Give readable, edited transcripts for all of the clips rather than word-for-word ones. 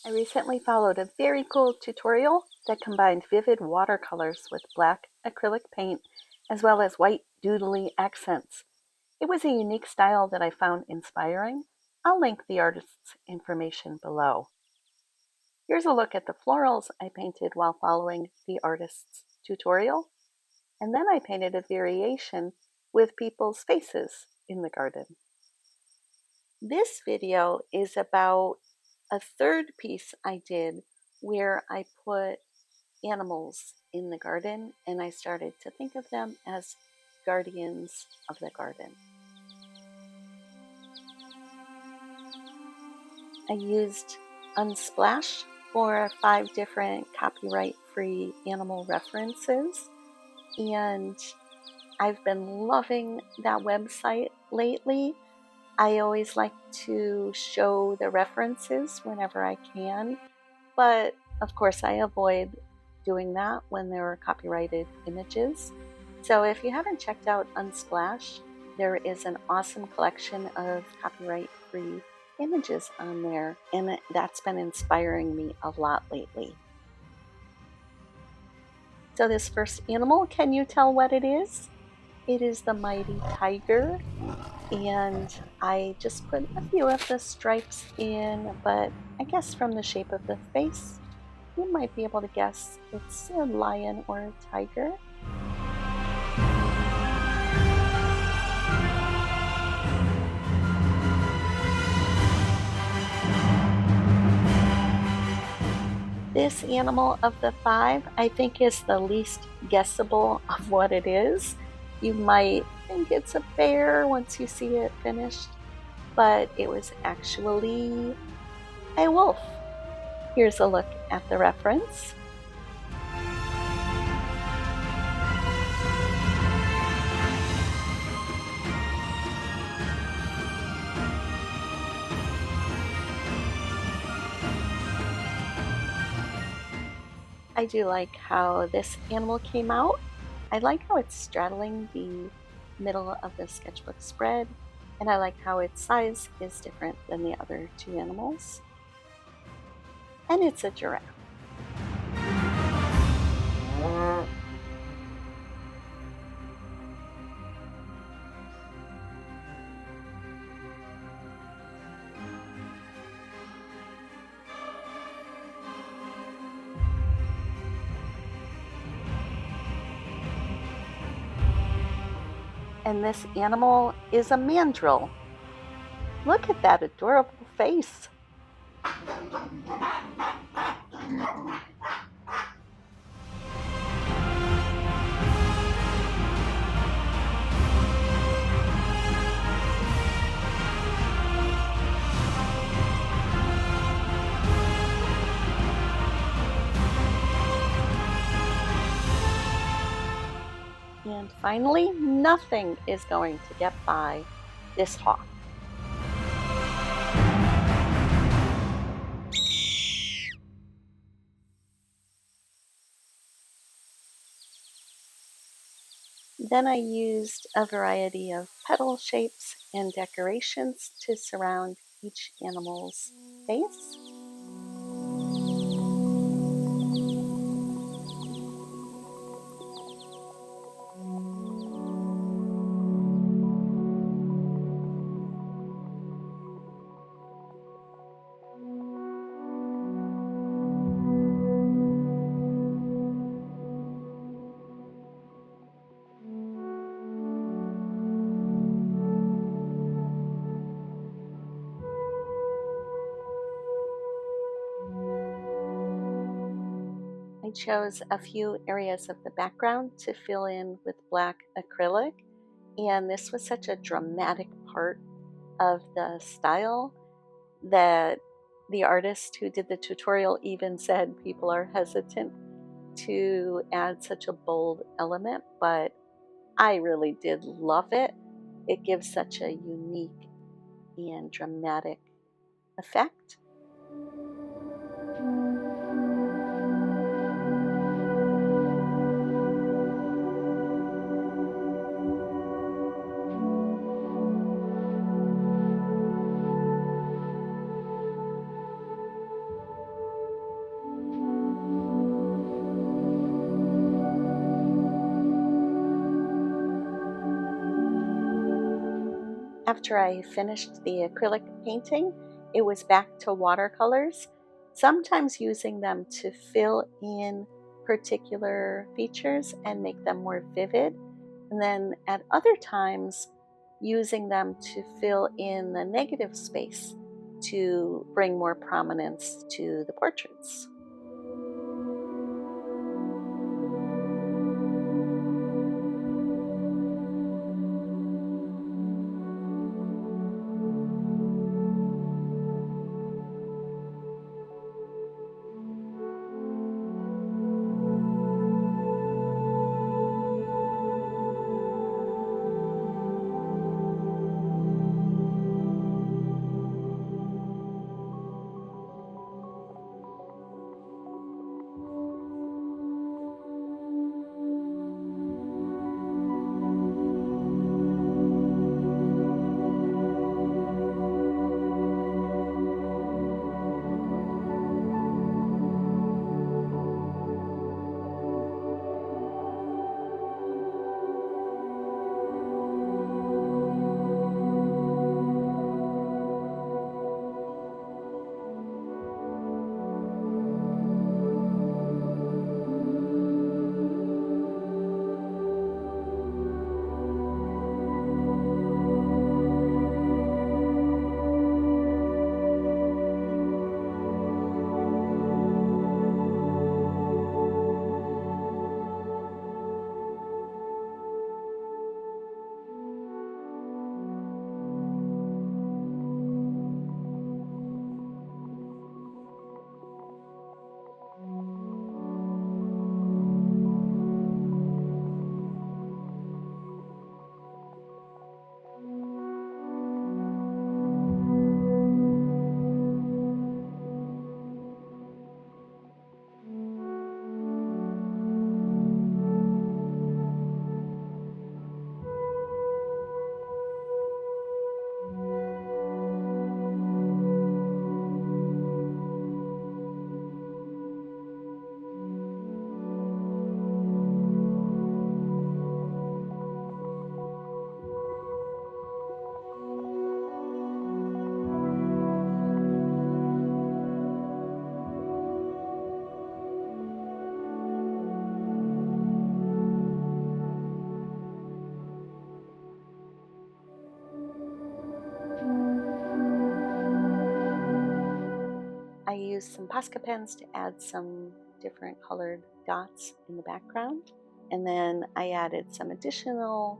I recently followed a very cool tutorial that combined vivid watercolors with black acrylic paint as well as white doodly accents. It was a unique style that I found inspiring. I'll link the artist's information below. Here's a look at the florals I painted while following the artist's tutorial, and then I painted a variation with people's faces in the garden. This video is about a third piece I did where I put animals in the garden and I started to think of them as guardians of the garden. I used Unsplash for 5 different copyright-free animal references, and I've been loving that website lately. I always like to show the references whenever I can, but of course I avoid doing that when there are copyrighted images. So if you haven't checked out Unsplash, there is an awesome collection of copyright-free images on there, and that's been inspiring me a lot lately. So this first animal, can you tell what it is? It is the mighty tiger, and I just put a few of the stripes in, but I guess from the shape of the face, you might be able to guess it's a lion or a tiger. This animal of the 5, I think, is the least guessable of what it is. You might think it's a bear once you see it finished, but it was actually a wolf. Here's a look at the reference. I do like how this animal came out. I like how it's straddling the middle of the sketchbook spread, and I like how its size is different than the other 2 animals. And it's a giraffe. And this animal is a mandrill. Look at that adorable face. And finally, nothing is going to get by this hawk. Then I used a variety of petal shapes and decorations to surround each animal's face. I chose a few areas of the background to fill in with black acrylic, and this was such a dramatic part of the style that the artist who did the tutorial even said people are hesitant to add such a bold element, but I really did love it. It gives such a unique and dramatic effect. After I finished the acrylic painting, it was back to watercolors, sometimes using them to fill in particular features and make them more vivid, and then at other times, using them to fill in the negative space to bring more prominence to the portraits. I used some Posca pens to add some different colored dots in the background. And then I added some additional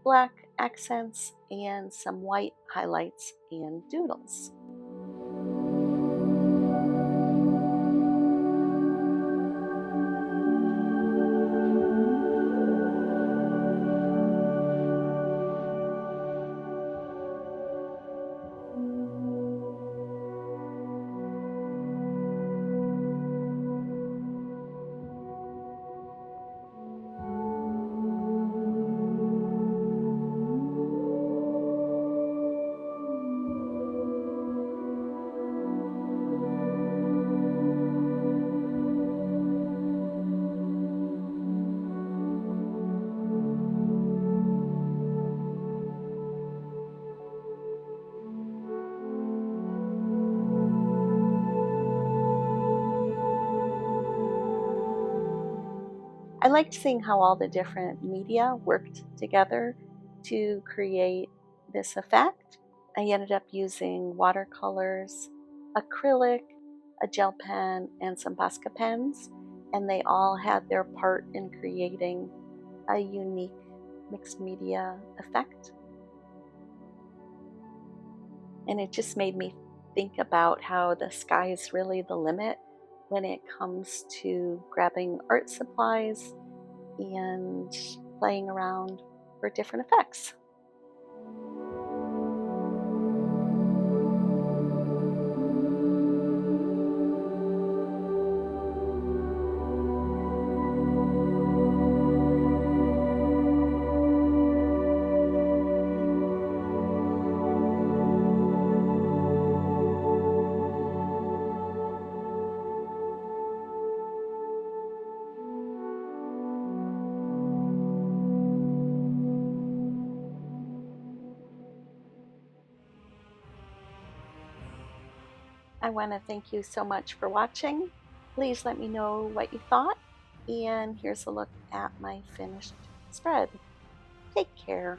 black accents and some white highlights and doodles. I liked seeing how all the different media worked together to create this effect. I ended up using watercolors, acrylic, a gel pen, and some Posca pens, and they all had their part in creating a unique mixed media effect. And it just made me think about how the sky is really the limit when it comes to grabbing art supplies and playing around for different effects. I want to thank you so much for watching. Please let me know what you thought. And here's a look at my finished spread. Take care.